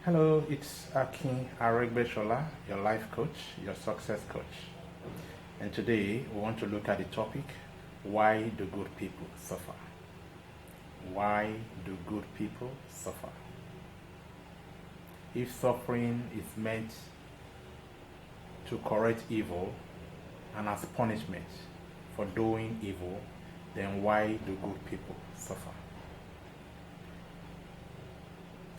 Hello, it's Akin, Aregbesola, your life coach, your success coach. And today we want to look at the topic, why do good people suffer? Why do good people suffer? If suffering is meant to correct evil and as punishment for doing evil, then why do good people suffer?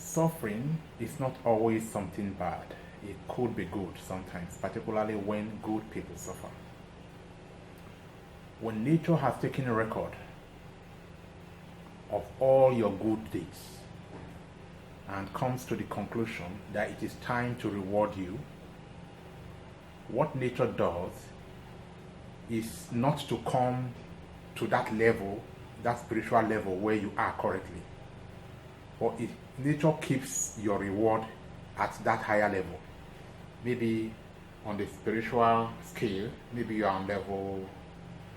Suffering is not always something bad. It could be good sometimes, particularly when good people suffer. When nature has taken a record of all your good deeds and comes to the conclusion that it is time to reward you, what nature does is not to come to that level, that spiritual level where you are currently, but nature keeps your reward at that higher level. Maybe on the spiritual scale, maybe you are on level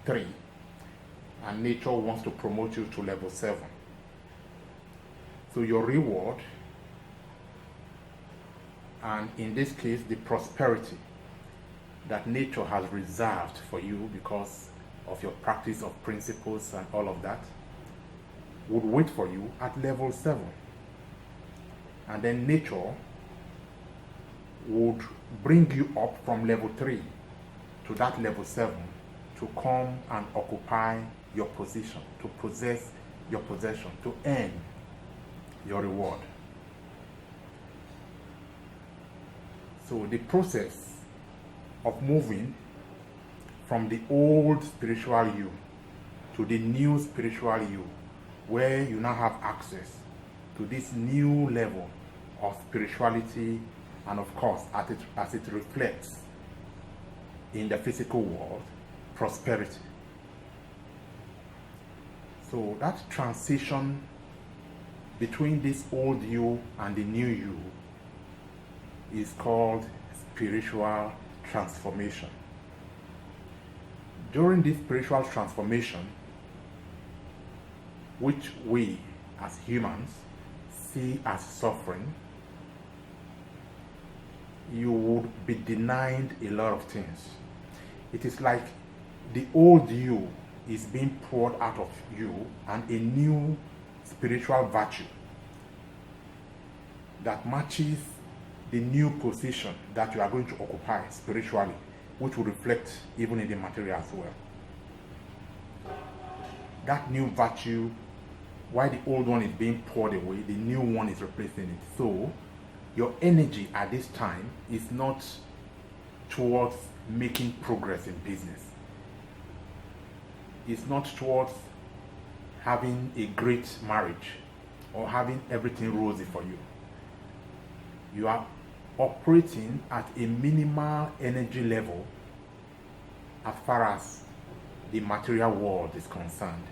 3 and nature wants to promote you to level 7. So your reward, and in this case the prosperity that nature has reserved for you because of your practice of principles and all of that, would wait for you at level 7. And then nature would bring you up from level 3 to that level 7 to come and occupy your position, to possess your possession, to earn your reward. So the process of moving from the old spiritual you to the new spiritual you, where you now have access to this new level of spirituality, and of course as it reflects in the physical world, prosperity. So that transition between this old you and the new you is called spiritual transformation. During this spiritual transformation, which we as humans see as suffering, you would be denied a lot of things. It is like the old you is being poured out of you and a new spiritual virtue that matches the new position that you are going to occupy spiritually, which will reflect even in the material as well. That new virtue, while the old one is being poured away, the new one is replacing it. So your energy at this time is not towards making progress in business. It's not towards having a great marriage or having everything rosy for you. You are operating at a minimal energy level as far as the material world is concerned.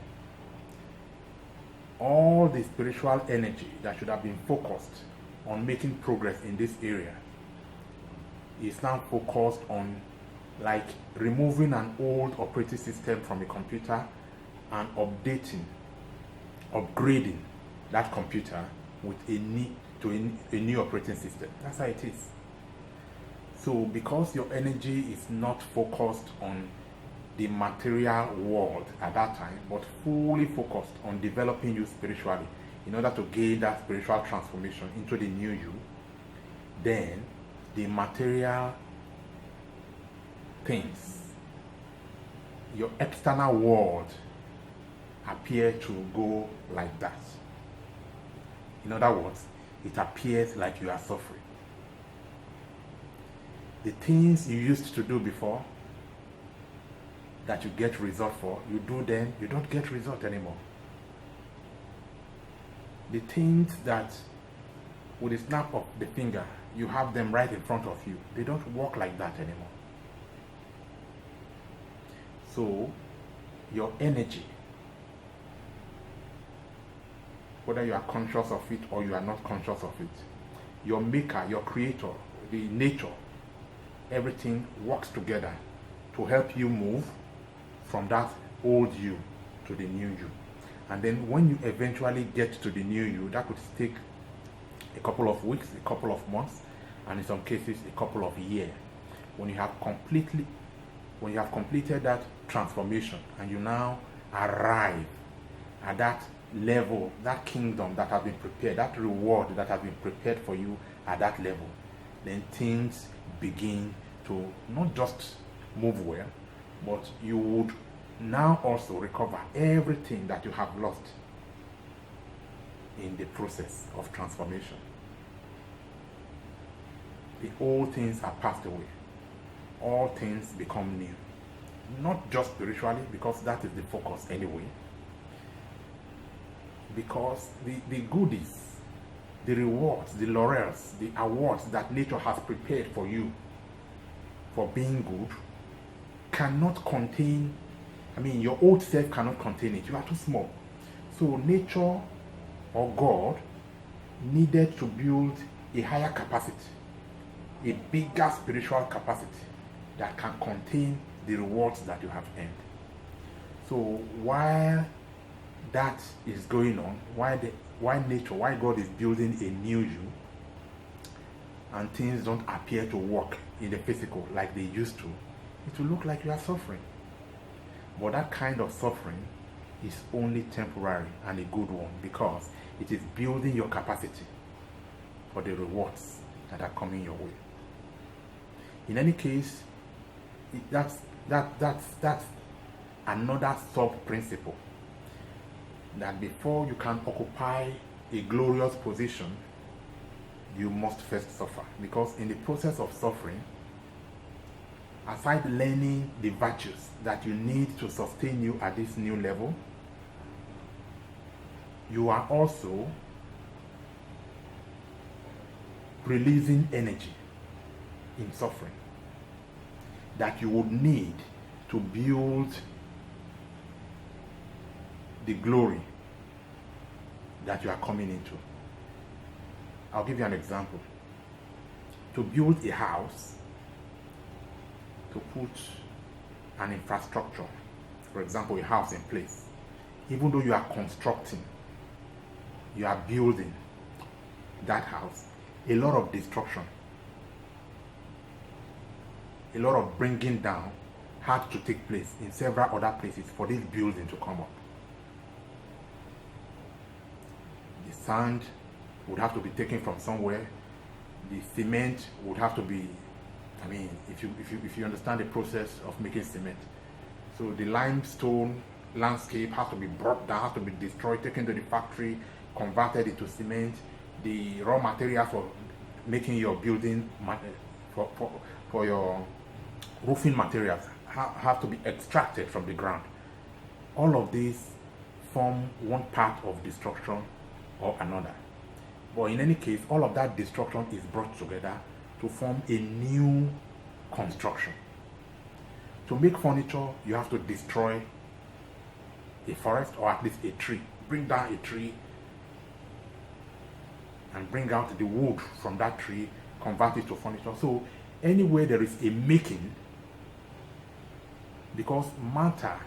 All the spiritual energy that should have been focused on making progress in this area is now focused on like removing an old operating system from a computer and upgrading that computer with a new operating system. That's how it is. So because your energy is not focused on the material world at that time, but fully focused on developing you spiritually in order to gain that spiritual transformation into the new you, then the material things, your external world, appear to go like that. In other words, it appears like you are suffering. The things you used to do before that you get result for, you do them, you don't get result anymore. The things that with a snap of the finger, you have them right in front of you, they don't work like that anymore. So your energy, whether you are conscious of it or you are not conscious of it, your maker, your creator, the nature, everything works together to help you move from that old you to the new you. And then when you eventually get to the new you, that could take a couple of weeks, a couple of months, and in some cases a couple of years. When you have completed that transformation and you now arrive at that level, that kingdom that has been prepared, that reward that has been prepared for you at that level, then things begin to not just move well, but you would now also recover everything that you have lost in the process of transformation. The old things are passed away. All things become new. Not just spiritually, because that is the focus anyway. Because the goodies, the rewards, the laurels, the awards that nature has prepared for you for being good cannot contain, your old self cannot contain it. You are too small. So nature or God needed to build a higher capacity, a bigger spiritual capacity that can contain the rewards that you have earned. So while that is going on, why God is building a new you, and things don't appear to work in the physical like they used to, it will look like you are suffering. But that kind of suffering is only temporary and a good one, because it is building your capacity for the rewards that are coming your way. In any case, that's another sub-principle, that before you can occupy a glorious position, you must first suffer. Because in the process of suffering, aside learning the virtues that you need to sustain you at this new level, you are also releasing energy in suffering that you would need to build the glory that you are coming into. I'll give you an example. To build a house, to put an infrastructure, for example, a house in place, even though you are constructing, you are building that house, a lot of destruction, a lot of bringing down had to take place in several other places for this building to come up. The sand would have to be taken from somewhere. The cement would have to be, if you understand the process of making cement, so the limestone landscape has to be brought down, has to be destroyed, taken to the factory, converted into cement. The raw material for making your building, for your roofing materials, have to be extracted from the ground. All of these form one part of destruction or another. But in any case, all of that destruction is brought together to form a new construction. To make furniture, you have to destroy a forest, or at least a tree. Bring down a tree and bring out the wood from that tree, convert it to furniture. So anywhere there is a making, because matter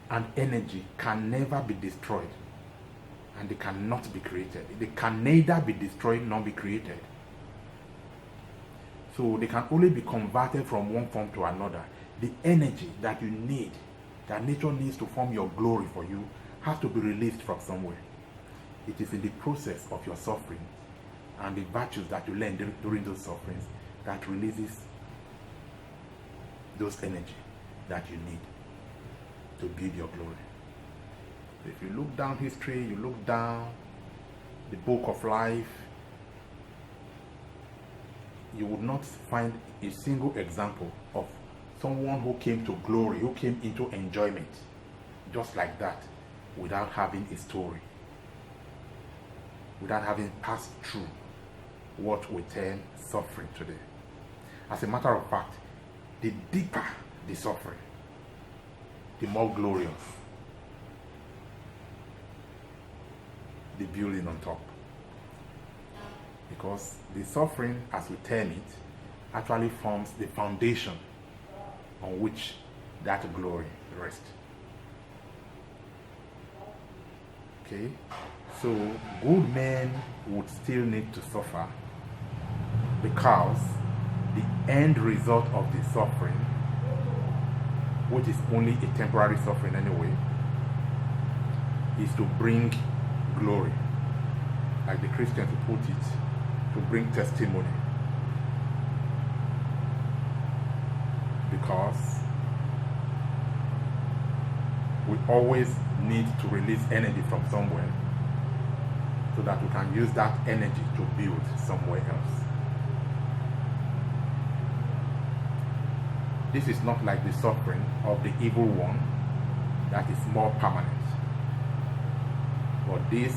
and energy can never be destroyed, and they cannot be created. They can neither be destroyed nor be created. So they can only be converted from one form to another. The energy that you need, that nature needs to form your glory for you, has to be released from somewhere. It is in the process of your suffering and the virtues that you learn during those sufferings that releases those energy that you need to build your glory. If you look down history, you look down the book of life, you would not find a single example of someone who came to glory, who came into enjoyment just like that, without having a story, without having passed through what we term suffering today. As a matter of fact, the deeper the suffering, the more glorious the building on top. Because the suffering, as we term it, actually forms the foundation on which that glory rests. Okay, so good men would still need to suffer, because the end result of the suffering, which is only a temporary suffering anyway, is to bring glory, like the Christians put it, to bring testimony. Because we always need to release energy from somewhere, so that we can use that energy to build somewhere else. This is not like the suffering of the evil one that is more permanent. But this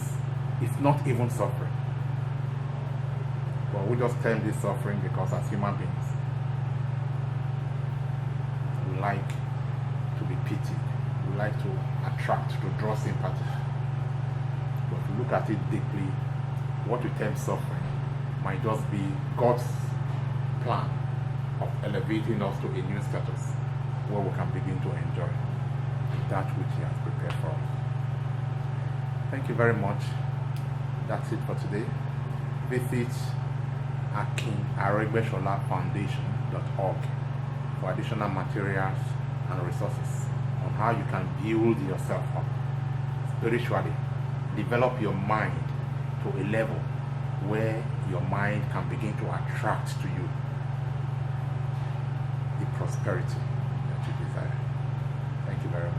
is not even suffering. But we just term this suffering because as human beings, we like to be pitied. We like to attract, to draw sympathy. But if you look at it deeply, what we term suffering might just be God's plan of elevating us to a new status where we can begin to enjoy that which He has prepared for us. Thank you very much. That's it for today. Visit Akin Aregbesola Foundation.org for additional materials and resources on how you can build yourself up spiritually. Develop your mind to a level where your mind can begin to attract to you the prosperity that you desire. Thank you very much.